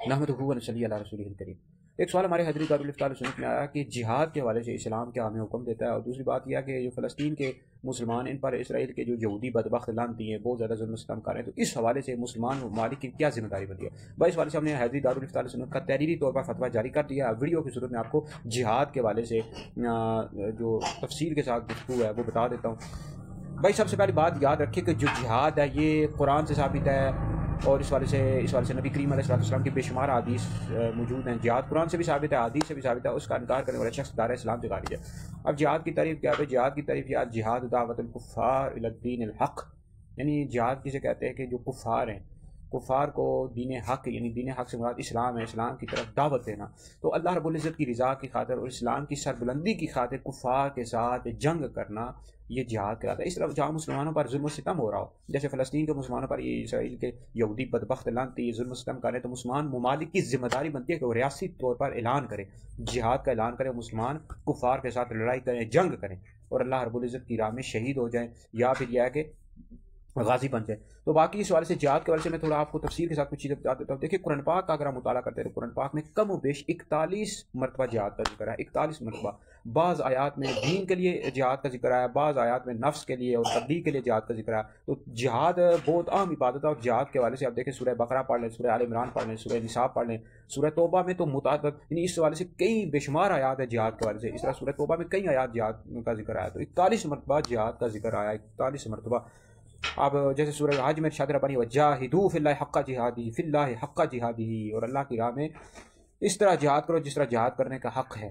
نحمدہ و نصلی علی رسولہ الکریم۔ ایک سوال ہمارے حضرت دارالفتاء سنت میں آیا کہ جہاد کے حوالے سے اسلام کیا ہمیں حکم دیتا ہے، اور دوسری بات یہ ہے کہ جو فلسطین کے مسلمان، ان پر اسرائیل کے جو یہودی بدبخت لعنتی ہیں بہت زیادہ ظلم و ستم کر رہے ہیں، تو اس حوالے سے مسلمان ممالک کی کیا ذمہ داری بنتی ہے؟ بھائی اس حوالے سے ہم نے حضرت دارالفتاء سنت کا تحریری طور پر فتویٰ جاری کر دیا ہے۔ ویڈیو کی صورت میں آپ کو جہاد کے حوالے سے جو تفصیل کے ساتھ گفتگو ہے وہ بتا دیتا ہوں۔ بھائی سب سے پہلی بات یاد رکھیے کہ جو جہاد ہے یہ قرآن سے ثابت ہے، اور اس والے سے نبی کریم علیہ السلام کی بے شمار حدیث موجود ہیں۔ جہاد قرآن سے بھی ثابت ہے، حدیث سے بھی ثابت ہے، اس کا انکار کرنے والا شخص دار اسلام سے خارج ہے۔ اب جہاد کی تعریف کیا ہے؟ جہاد کی تعریف یا جہاد دعوت الکفار الی الدین الحق، یعنی جہاد کسے کہتے ہیں کہ جو کفار ہیں، کفار کو دین حق، یعنی دین حق سے مراد اسلام ہے، اسلام کی طرف دعوت دینا۔ تو اللہ رب العزت کی رضا کی خاطر اور اسلام کی سربلندی کی خاطر کفار کے ساتھ جنگ کرنا یہ جہاد کراتا ہے۔ اس طرح جہاں مسلمانوں پر ظلم و ستم ہو رہا ہو، جیسے فلسطین کے مسلمانوں پر یہ اسرائیل کے یہودی بدبخت لعنتی ظلم و ستم کر رہے ہیں، تو مسلمان ممالک کی ذمہ داری بنتی ہے کہ وہ ریاستی طور پر اعلان کرے، جہاد کا اعلان کرے، مسلمان کفار کے ساتھ لڑائی کریں، جنگ کریں، اور اللہ رب العزت کی راہ میں شہید ہو جائیں، یا پھر یہ ہے کہ غازی بن جائے۔ تو باقی اس حوالے سے جہاد کے حوالے سے میں تھوڑا آپ کو تفصیل کے ساتھ کچھ چیزیں بتا دیتا ہوں۔ دیکھیے قرآن پاک کا اگر ہم مطالعہ کرتے ہیں تو قرآن پاک میں کم و بیش 41 مرتبہ جہاد کا ذکر ہے، 41 مرتبہ۔ بعض آیات میں دین کے لیے جہاد کا ذکر ہے، بعض آیات میں نفس کے لیے اور تبلیغ کے لیے جہاد کا ذکر ہے۔ تو جہاد بہت اہم عبادت ہے، اور جہاد کے حوالے سے آپ دیکھیں سورہ بقرہ پڑھ لیں، سورہ آل عمران پڑھ لیں، سورہ نساء پڑھ لیں، سورہ توبہ میں تو متعدد، یعنی اس حوالے سے کئی بے شمار آیات ہے جہاد کے حوالے سے۔ اس طرح سورہ توبہ میں کئی آیات جہاد کا ذکر آیا، تو 41 مرتبہ جہاد کا ذکر آیا، 41 مرتبہ۔ اب جیسے سورہ حج میں ارشاد ربانی وجاہدوا فی اللہ حق جہادی، فی اللہ حق جہادی، اور اللہ کی راہ میں اس طرح جہاد کرو جس طرح جہاد کرنے کا حق ہے۔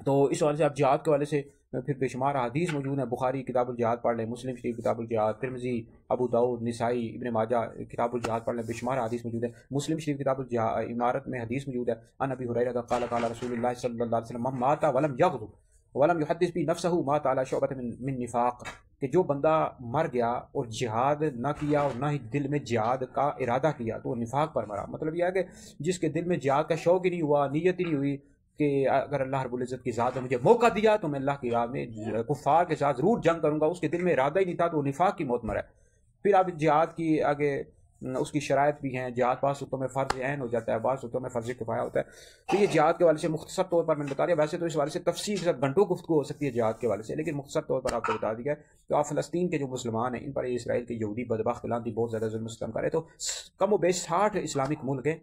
تو اس حوالے سے آپ جہاد کے حوالے سے پھر بے شمار حدیث موجود ہیں۔ بخاری کتاب الجہاد پڑھ لیں، مسلم شریف کتاب الجہاد، ترمذی، ابو داؤد، نسائی، ابن ماجہ کتاب الجہاد پڑھ لیں، بے شمار حدیث موجود ہے۔ مسلم شریف کتاب الجہاد عمارت میں حدیث موجود ہے، عن ابی ہریرہ قال قال رسول اللہ صلی اللہ علیہ وسلم من مات ولم یغزو ولم یحدث بہ نفسہ مات علی شعبۃ من نفاق، کہ جو بندہ مر گیا اور جہاد نہ کیا اور نہ ہی دل میں جہاد کا ارادہ کیا تو وہ نفاق پر مرا۔ مطلب یہ ہے کہ جس کے دل میں جہاد کا شوق ہی نہیں ہوا، نیت ہی نہیں ہوئی کہ اگر اللہ رب العزت کی ذات نے مجھے موقع دیا تو میں اللہ کی راہ میں کفار کے ساتھ ضرور جنگ کروں گا، اس کے دل میں ارادہ ہی نہیں تھا تو وہ نفاق کی موت مرا ہے۔ پھر اب جہاد کی آگے اس کی شرائط بھی ہیں، جہاد بعض صورتوں میں فرض عین ہو جاتا ہے، بعض صورتوں میں فرض کفایہ ہوتا ہے۔ تو یہ جہاد کے حوالے سے مختصر طور پر میں نے بتا دیا، ویسے تو اس حوالے سے تفصیل کے ساتھ گھنٹوں گفتگو ہو سکتی ہے جہاد کے حوالے سے، لیکن مختصر طور پر آپ کو بتا دیا ہے۔ تو آپ فلسطین کے جو مسلمان ہیں ان پر اسرائیل کے یہودی بدبخت لعنتی بہت زیادہ ظلم و ستم کر رہے، تو کم و بیش 60 اسلامک ملک ہیں۔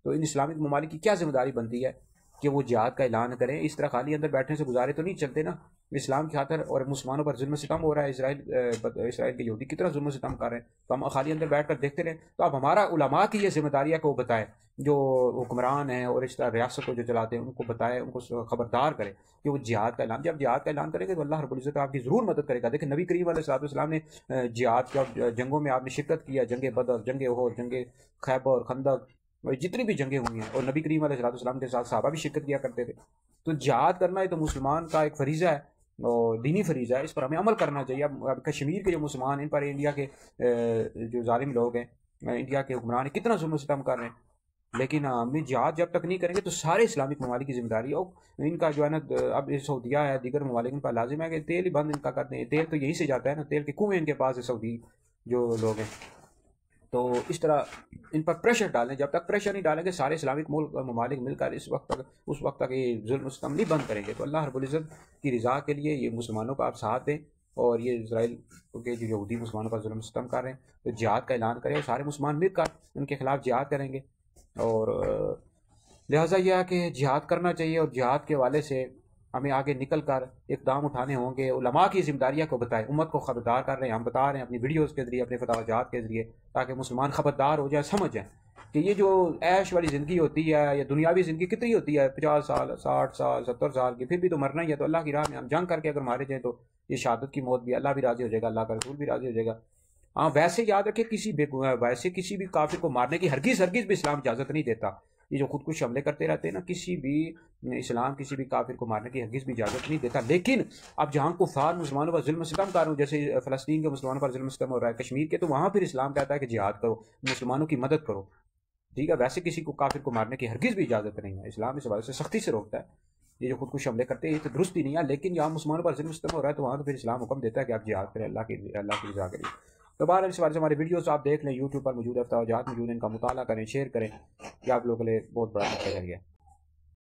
تو ان اسلامک ممالک کی کیا ذمہ داری بنتی ہے کہ وہ جہاد کا اعلان کریں؟ اس طرح خالی اندر بیٹھنے سے گزارے تو نہیں چلتے نا، اسلام کی خاطر، اور مسلمانوں پر ظلم و ستم ہو رہا ہے، اسرائیل کے یہودی کتنا ظلم و ستم کر رہے ہیں، تو ہم خالی اندر بیٹھ کر دیکھتے رہیں؟ تو اب ہمارا علماء کی یہ ذمہ داری ہے کہ وہ بتائیں، جو حکمران ہیں اور اس طرح ریاست کو جو چلاتے ہیں ان کو بتائیں، ان کو خبردار کریں کہ وہ جہاد کا اعلان، جب جہاد کا اعلان کریں گے تو اللہ رب العزت آپ کی ضرور مدد کرے گا۔ دیکھیں نبی کریم علیہ السلام نے جہاد کے جنگوں میں آپ نے شرکت کیا، جنگ بدر، جنگ احد، جنگ خیبر، خندق، جتنی بھی جنگیں ہوئی ہیں، اور نبی کریم علیہ السلام کے ساتھ صحابہ بھی شرکت کیا کرتے تھے۔ تو جہاد کرنا یہ تو مسلمان کا ایک فریضہ ہے اور دینی فریضہ ہے، اس پر ہمیں عمل کرنا چاہیے۔ اب کشمیر کے جو مسلمان ہیں ان پر انڈیا کے جو ظالم لوگ ہیں، انڈیا کے حکمران ہیں، کتنا ظلم و ستم کر رہے ہیں، لیکن ہم جہاد جب تک نہیں کریں گے تو سارے اسلامک ممالک کی ذمہ داری ہے۔ اور ان کا جو ہے نا، اب سعودیہ ہے، دیگر ممالک ان پر لازم ہے کہ تیل ہی بند ان کا کرتے ہیں، تیل تو یہیں سے جاتا ہے نا، تیل کے کنویں ان کے پاس ہے سعودی جو لوگ ہیں۔ تو اس طرح ان پر پریشر ڈالیں، جب تک پریشر نہیں ڈالیں گے سارے اسلامک ممالک مل کر اس وقت تک یہ ظلم و ستم نہیں بند کریں گے، تو اللہ رب العزت کی رضا کے لیے یہ مسلمانوں کا آپ ساتھ دیں، اور یہ اسرائیل کے جو یہودی مسلمانوں پر ظلم و ستم کر رہے ہیں تو جہاد کا اعلان کریں، اور سارے مسلمان مل کر ان کے خلاف جہاد کریں گے۔ اور لہٰذا یہ ہے کہ جہاد کرنا چاہیے، اور جہاد کے حوالے سے ہمیں آگے نکل کر اقدام اٹھانے ہوں گے۔ علماء کی ذمہ داریاں کو بتائیں، امت کو خبردار کر رہے ہیں، ہم بتا رہے ہیں اپنی ویڈیوز کے ذریعے، اپنے فتاوی جات کے ذریعے، تاکہ مسلمان خبردار ہو جائیں، سمجھ جائیں کہ یہ جو عیش والی زندگی ہوتی ہے یا دنیاوی زندگی کتنی ہوتی ہے، 50 سال، 60 سال، 70 سال کی، پھر بھی تو مرنا ہی ہے۔ تو اللہ کی راہ میں ہم جنگ کر کے اگر مارے جائیں تو یہ شہادت کی موت بھی اللہ بھی راضی ہو جائے گا، اللہ کا رسول بھی راضی ہو جائے گا۔ ہاں ویسے یاد رکھے ویسے کسی بھی کافر کو مارنے کی ہرگز بھی اسلام اجازت نہیں دیتا۔ یہ جو خود کش حملے کرتے رہتے ہیں نا، کسی بھی اسلام کسی بھی کافر کو مارنے کی ہرگز بھی اجازت نہیں دیتا۔ لیکن اب جہاں کفار مسلمانوں پر ظلم و ستم کر رہے ہیں، جیسے فلسطین کے مسلمانوں پر ظلم و ستم ہو رہا ہے، کشمیر کے، تو وہاں پھر اسلام کہتا ہے کہ جہاد کرو، مسلمانوں کی مدد کرو، ٹھیک ہے۔ ویسے کسی کو کافر کو مارنے کی ہرگز بھی اجازت نہیں ہے، اسلام اس حوالے سے سختی سے روکتا ہے۔ یہ جو خود کش حملے کرتے ہیں یہ تو درست ہی نہیں ہے، لیکن یہاں مسلمانوں پر ظلم و ستم ہو رہا ہے تو وہاں تو پھر اسلام حکم دیتا ہے کہ آپ جہاد کریں اللہ کی رضا کے لیے۔ تو بہرحال اس بارے سے ہماری ویڈیوز آپ دیکھ لیں، یوٹیوب پر موجود ہے، افتاء وجاہت موجود ہیں، ان کا مطالعہ کریں، شیئر کریں، یہ آپ لوگوں کے لیے بہت بڑا فائدہ ہے۔